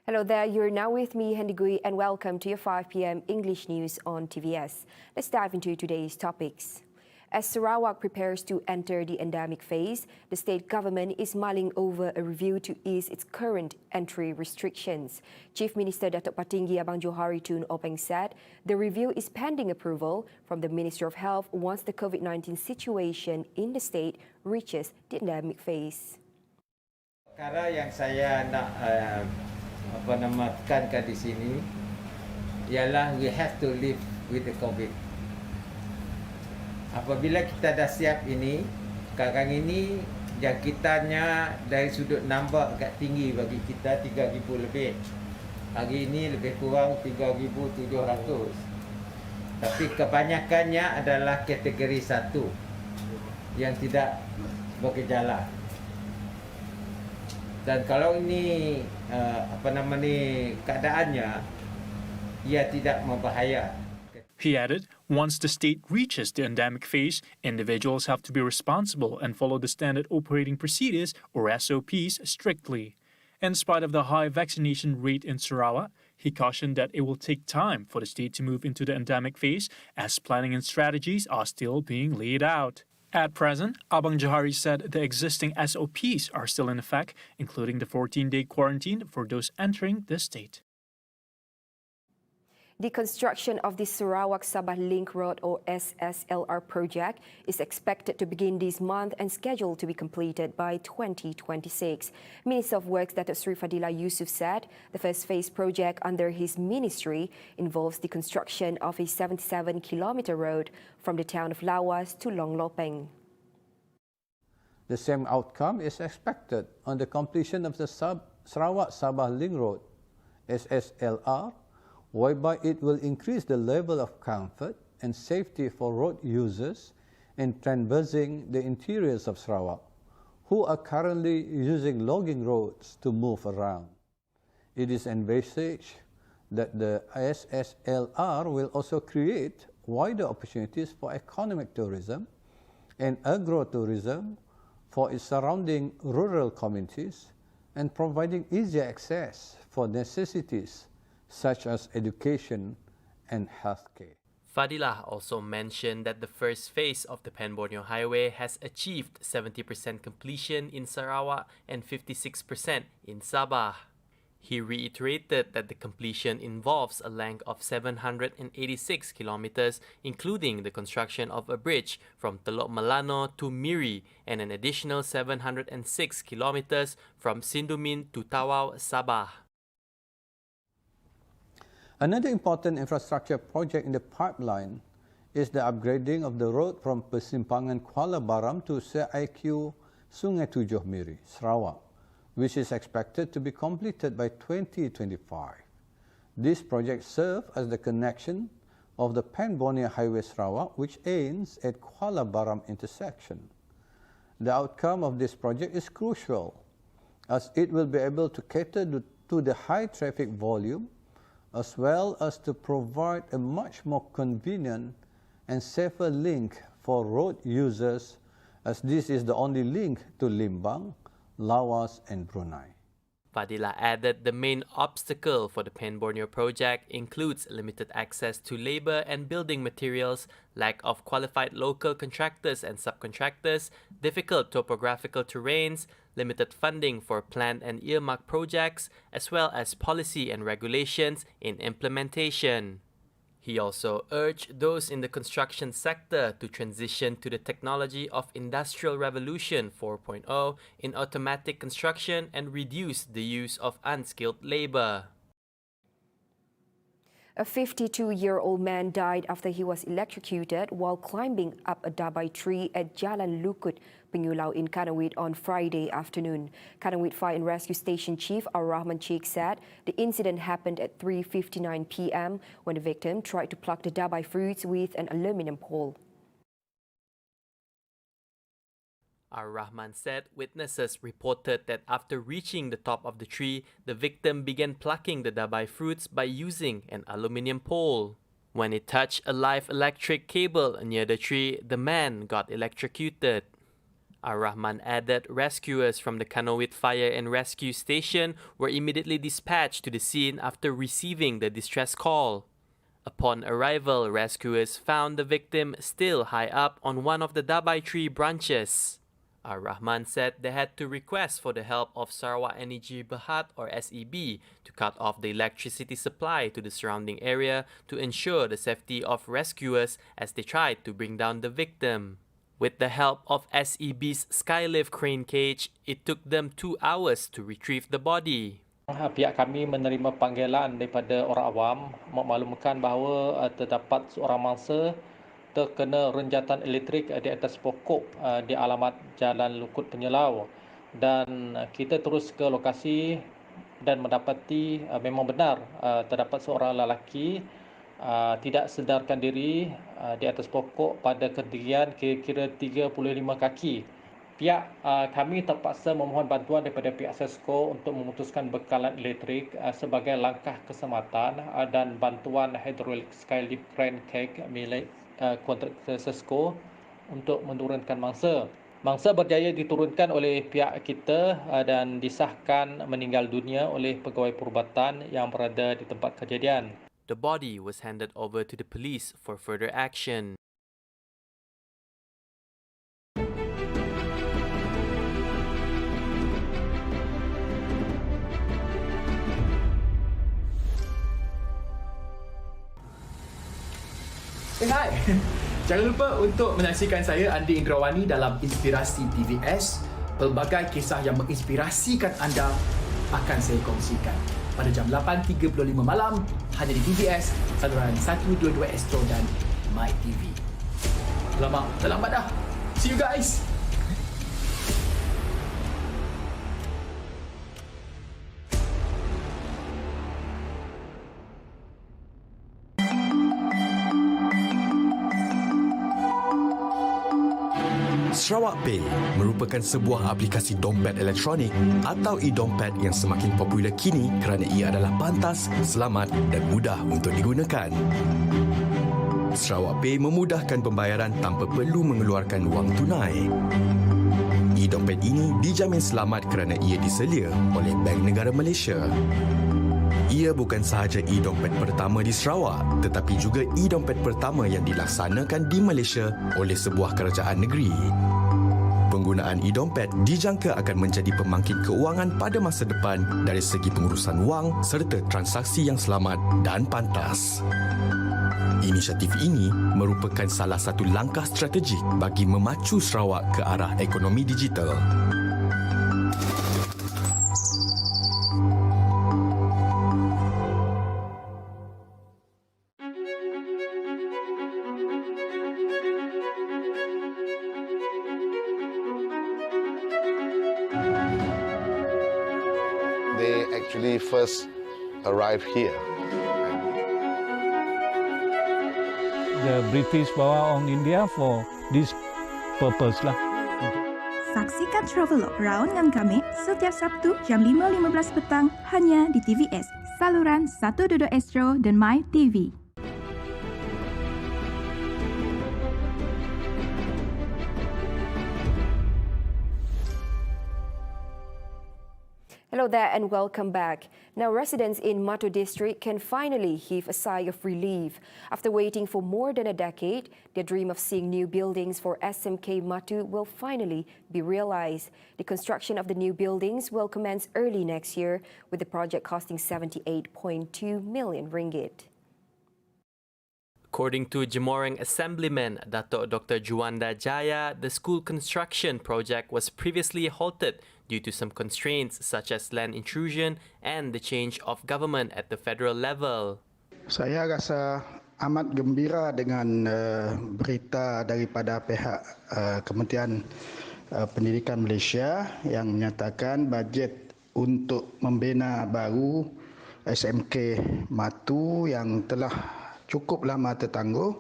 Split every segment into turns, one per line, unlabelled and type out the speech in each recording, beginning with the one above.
Hello there, you're now with me, Hendy Gui, and welcome to your 5 p.m. English news on TVS. Let's dive into today's topics. As Sarawak prepares to enter the endemic phase, the state government is mulling over a review to ease its current entry restrictions. Chief Minister Datuk Patinggi Abang Johari Tun Openg said the review is pending approval from the Ministry of Health once the COVID-19 situation in the state reaches the endemic phase.
Perkara yang saya nak tekankan di sini ialah we have to live with the COVID. Apabila kita dah siap ini, sekarang ini jangkitannya dari sudut number agak tinggi bagi kita 3,000 lebih. Hari ini lebih kurang 3,700. Tapi kebanyakannya adalah kategori 1 yang tidak bergejala. Dan kalau ini keadaannya, ia tidak membahaya.
He added, once the state reaches the endemic phase, individuals have to be responsible and follow the standard operating procedures or SOPs strictly. In spite of the high vaccination rate in Sarawak, he cautioned that it will take time for the state to move into the endemic phase as planning and strategies are still being laid out. At present, Abang Johari said the existing SOPs are still in effect, including the 14-day quarantine for those entering the state.
The construction of the Sarawak-Sabah Link Road or SSLR project is expected to begin this month and scheduled to be completed by 2026. Minister of Works Datuk Sri Fadilah Yusof said the first phase project under his ministry involves the construction of a 77-kilometre road from the town of Lawas to Long Lopeng.
The same outcome is expected on the completion of the Sarawak-Sabah Link Road, SSLR, whereby it will increase the level of comfort and safety for road users in traversing the interiors of Sarawak, who are currently using logging roads to move around. It is envisaged that the SSLR will also create wider opportunities for economic tourism and agro-tourism for its surrounding rural communities and providing easier access for necessities such as education and healthcare.
Fadilah also mentioned that the first phase of the Pan-Borneo Highway has achieved 70% completion in Sarawak and 56% in Sabah. He reiterated that the completion involves a length of 786 kilometers, including the construction of a bridge from Teluk Melano to Miri and an additional 706 kilometers from Sindumin to Tawau, Sabah.
Another important infrastructure project in the pipeline is the upgrading of the road from Persimpangan Kuala Baram to CIQ Sungai Tujuh Miri, Sarawak, which is expected to be completed by 2025. This project serves as the connection of the Pan-Borneo Highway Sarawak, which ends at Kuala Baram intersection. The outcome of this project is crucial, as it will be able to cater to the high traffic volume as well as to provide a much more convenient and safer link for road users, as this is the only link to Limbang, Lawas and Brunei.
Fadilah added the main obstacle for the Pan-Borneo project includes limited access to labour and building materials, lack of qualified local contractors and subcontractors, difficult topographical terrains, limited funding for planned and earmarked projects, as well as policy and regulations in implementation. He also urged those in the construction sector to transition to the technology of Industrial Revolution 4.0 in automatic construction and reduce the use of unskilled labour.
A 52-year-old man died after he was electrocuted while climbing up a dabai tree at Jalan Lukut, Pengulau in Kanawit on Friday afternoon. Kanawit Fire and Rescue Station Chief Ar-Rahman Sheikh said the incident happened at 3:59 p.m. when the victim tried to pluck the dabai fruits with an aluminum pole.
Ar-Rahman said witnesses reported that after reaching the top of the tree, the victim began plucking the dabai fruits by using an aluminium pole. When it touched a live electric cable near the tree, the man got electrocuted. Ar-Rahman added rescuers from the Kanawit Fire and Rescue Station were immediately dispatched to the scene after receiving the distress call. Upon arrival, rescuers found the victim still high up on one of the dabai tree branches. Ar-Rahman said they had to request for the help of Sarawak Energy Berhad or SEB to cut off the electricity supply to the surrounding area to ensure the safety of rescuers as they tried to bring down the victim. With the help of SEB's Skylift crane cage, it took them 2 hours to retrieve the body.
Pihak kami menerima panggilan daripada orang awam memaklumkan bahawa terdapat seorang mangsa terkena renjatan elektrik di atas pokok di alamat Jalan Lukut Penyelau, dan kita terus ke lokasi dan mendapati memang benar terdapat seorang lelaki tidak sedarkan diri di atas pokok pada ketinggian kira-kira 35 kaki. Pihak kami terpaksa memohon bantuan daripada pihak SESCO untuk memutuskan bekalan elektrik sebagai langkah keselamatan dan bantuan hidrolik Skylift crane cage milik kontraktor SESCO untuk menurunkan mangsa. Mangsa berjaya diturunkan oleh pihak kita dan disahkan meninggal dunia oleh pegawai perubatan yang berada di tempat kejadian.
The body was handed over to the police for further action.
Hai! Jangan lupa untuk menyaksikan saya Andi Indrawani dalam Inspirasi TVS. Pelbagai kisah yang menginspirasikan anda akan saya kongsikan pada jam 8.35 malam hanya di TVS, saluran 122 Astro dan My TV. Alamak, terlambat dah. See you guys!
Sarawak Pay merupakan sebuah aplikasi dompet elektronik atau e-dompet yang semakin popular kini kerana ia adalah pantas, selamat dan mudah untuk digunakan. Sarawak Pay memudahkan pembayaran tanpa perlu mengeluarkan wang tunai. E-dompet ini dijamin selamat kerana ia diselia oleh Bank Negara Malaysia. Ia bukan sahaja e-dompet pertama di Sarawak, tetapi juga e-dompet pertama yang dilaksanakan di Malaysia oleh sebuah kerajaan negeri. Penggunaan e-dompet dijangka akan menjadi pemangkin keuangan pada masa depan dari segi pengurusan wang serta transaksi yang selamat dan pantas. Inisiatif ini merupakan salah satu langkah strategik bagi memacu Sarawak ke arah ekonomi digital.
They actually first arrived here.
The British bawa orang India for this purpose lah.
Saksikan Travelog Round dengan kami setiap Sabtu jam 5.15 petang hanya di TVS, saluran 122 Astro dan My TV.
Hello there and welcome back. Now, residents in Matu District can finally heave a sigh of relief. After waiting for more than a decade, their dream of seeing new buildings for SMK Matu will finally be realized. The construction of the new buildings will commence early next year, with the project costing 78.2 million ringgit.
According to Jamorang Assemblyman Dato' Dr. Juanda Jaya, the school construction project was previously halted due to some constraints such as land intrusion and the change of government at the federal level.
Saya rasa amat gembira dengan berita daripada pihak Kementerian Pendidikan Malaysia yang menyatakan bajet untuk membina baru SMK Matu yang telah cukup lama tertangguh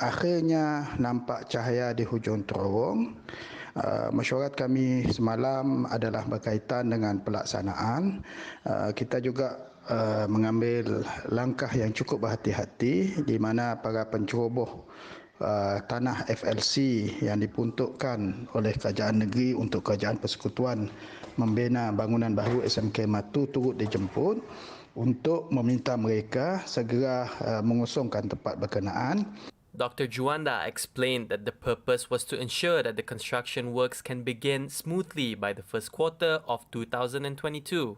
akhirnya nampak cahaya di hujung terowong. Mesyuarat kami semalam adalah berkaitan dengan pelaksanaan. Kita juga mengambil langkah yang cukup berhati-hati di mana para penceroboh tanah FLC yang diperuntukkan oleh kerajaan negeri untuk kerajaan persekutuan membina bangunan baru SMK Matu turut dijemput untuk meminta mereka segera mengosongkan tempat berkenaan.
Dr. Juanda explained that the purpose was to ensure that the construction works can begin smoothly by the first quarter of 2022.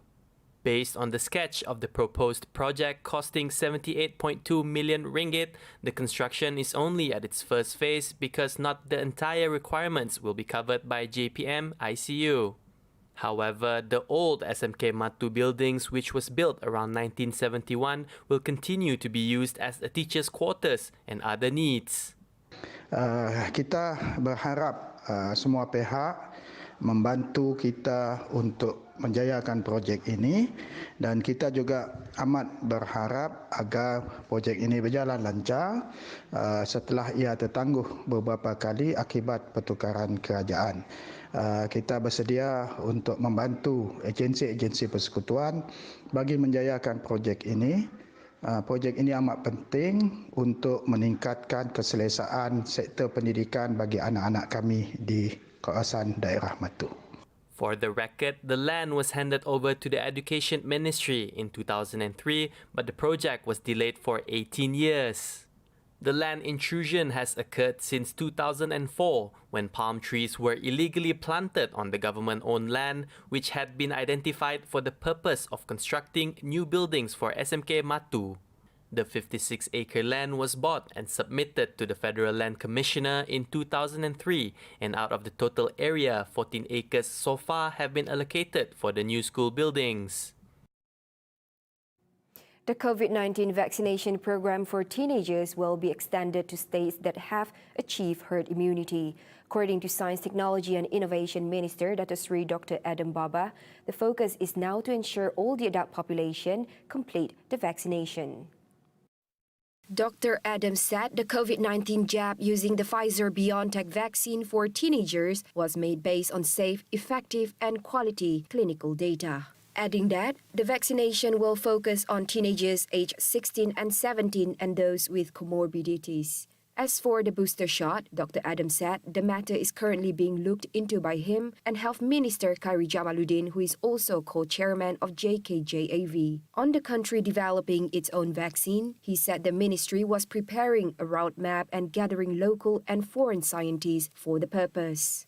Based on the sketch of the proposed project costing 78.2 million ringgit, the construction is only at its first phase because not the entire requirements will be covered by JPM ICU. However, the old SMK Matu buildings, which was built around 1971, will continue to be used as a teacher's quarters and other needs.
Kita berharap semua pihak membantu kita untuk menjayakan projek ini dan kita juga amat berharap agar projek ini berjalan lancar setelah ia tertangguh beberapa kali akibat pertukaran kerajaan. Kita bersedia untuk membantu agensi-agensi persekutuan bagi menjayakan projek ini. Projek ini amat penting untuk meningkatkan keselesaan sektor pendidikan bagi anak-anak kami di kawasan daerah Matu.
For the record, the land was handed over to the Education Ministry in 2003, but the project was delayed for 18 years. The land intrusion has occurred since 2004, when palm trees were illegally planted on the government-owned land, which had been identified for the purpose of constructing new buildings for SMK Matu. The 56-acre land was bought and submitted to the Federal Land Commissioner in 2003, and out of the total area, 14 acres so far have been allocated for the new school buildings.
The COVID-19 vaccination program for teenagers will be extended to states that have achieved herd immunity. According to Science, Technology and Innovation Minister Dr. Adam Baba, the focus is now to ensure all the adult population complete the vaccination. Dr. Adam said the COVID-19 jab using the Pfizer-BioNTech vaccine for teenagers was made based on safe, effective and quality clinical data. Adding that, the vaccination will focus on teenagers aged 16 and 17 and those with comorbidities. As for the booster shot, Dr. Adam said the matter is currently being looked into by him and Health Minister Khairi Jamaluddin, who is also co-chairman of JKJAV. On the country developing its own vaccine, he said the ministry was preparing a roadmap and gathering local and foreign scientists for the purpose.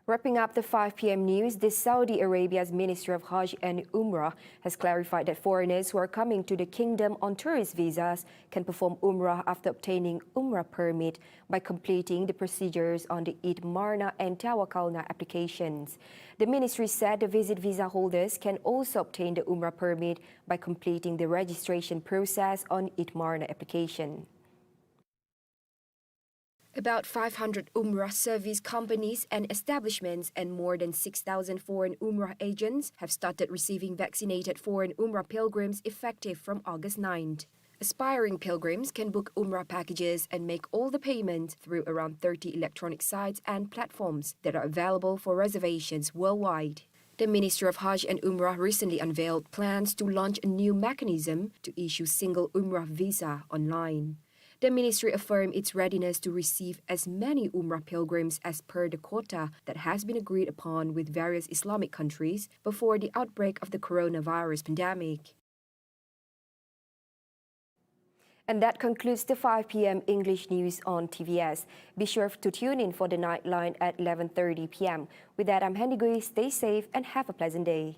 Wrapping up the 5 p.m. news, the Saudi Arabia's Ministry of Hajj and Umrah has clarified that foreigners who are coming to the kingdom on tourist visas can perform Umrah after obtaining Umrah permit by completing the procedures on the Itmarna and Tawakkalna applications. The ministry said the visit visa holders can also obtain the Umrah permit by completing the registration process on Itmarna application. About 500 Umrah service companies and establishments and more than 6,000 foreign Umrah agents have started receiving vaccinated foreign Umrah pilgrims effective from August 9th. Aspiring pilgrims can book Umrah packages and make all the payments through around 30 electronic sites and platforms that are available for reservations worldwide. The Ministry of Hajj and Umrah recently unveiled plans to launch a new mechanism to issue single Umrah visa online. The ministry affirmed its readiness to receive as many Umrah pilgrims as per the quota that has been agreed upon with various Islamic countries before the outbreak of the coronavirus pandemic. And that concludes the 5 p.m. English news on TVS. Be sure to tune in for the Nightline at 11:30 p.m. With that, I'm Hendy Gui. Stay safe and have a pleasant day.